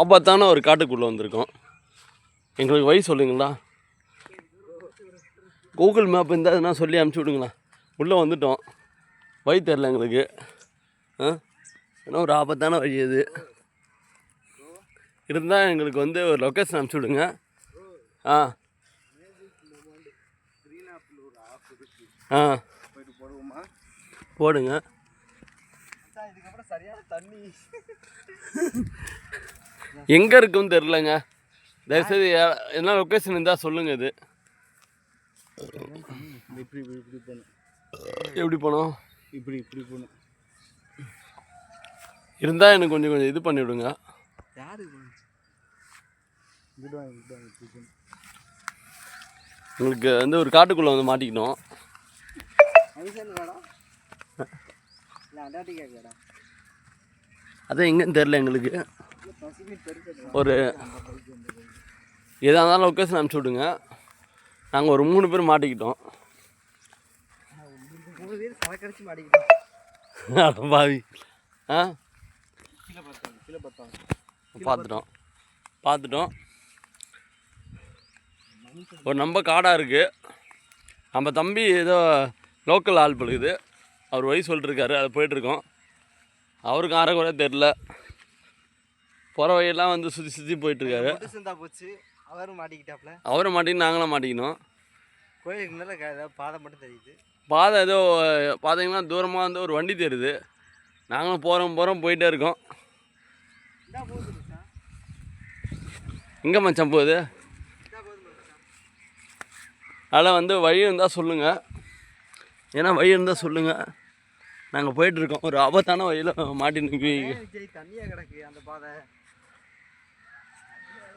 ஆபத்தான ஒரு காட்டுக்குள்ளே வந்திருக்கோம். எங்களுக்கு வழி சொல்லுங்களா? கூகுள் மேப் இருந்தால் சொல்லி அனுப்பிச்சி விடுங்களா? உள்ளே வந்துட்டோம், வழி தெரில எங்களுக்கு. ஏன்னா ஒரு ஆபத்தான வழி அது இருந்தால் எங்களுக்கு ஒரு லொக்கேஷன் அனுப்பிச்சி விடுங்க. போடுங்க. எங்கே இருக்குன்னு தெரிலங்க. தயவுசெய்து என்ன லொக்கேஷன் இருந்தால் சொல்லுங்கள். இது எப்படி போனோம்? இப்படி போகணும் இருந்தால் எனக்கு கொஞ்சம் இது பண்ணிவிடுங்க. உங்களுக்கு ஒரு காட்டுக்குள்ளே மாட்டிக்கிட்டோம். அதான் எங்கன்னு தெரில எங்களுக்கு. ஒரு எதாக இருந்தாலும் லொக்கேஷன் அனுப்பிச்சி விடுங்க. நாங்கள் ஒரு 3 பேர் மாட்டிக்கிட்டோம். பாவி பார்த்துட்டோம். ஒரு நம்ம காடாக இருக்குது. நம்ம தம்பி ஏதோ லோக்கல் ஆள் பழுகுது, அவர் வழி சொல்லிட்டுருக்காரு. அதை போயிட்டுருக்கோம். அவருக்கு ஆரக்குறைய தெரில. போகிற வழியெல்லாம் சுற்றி போயிட்டுருக்காரு. அவரும் மாட்டிக்கிட்டு நாங்களும் மாட்டிக்கணும். கோயிலுக்கு பாதை மட்டும் தெரியுது. பாதை ஏதோ பார்த்தீங்கன்னா தூரமாக ஒரு வண்டி தெரியுது. நாங்களும் போகிறோம் போயிட்டே இருக்கோம். எங்கே மச்சான் போகுது? அதில் வழி இருந்தால் சொல்லுங்கள். ஏன்னா வழி இருந்தால் சொல்லுங்கள். நாங்கள் போயிட்டுருக்கோம். ஒரு ஆபத்தான வழியில் மாட்டி நிற்கி. தண்ணியாக கிடக்கு அந்த பாதை.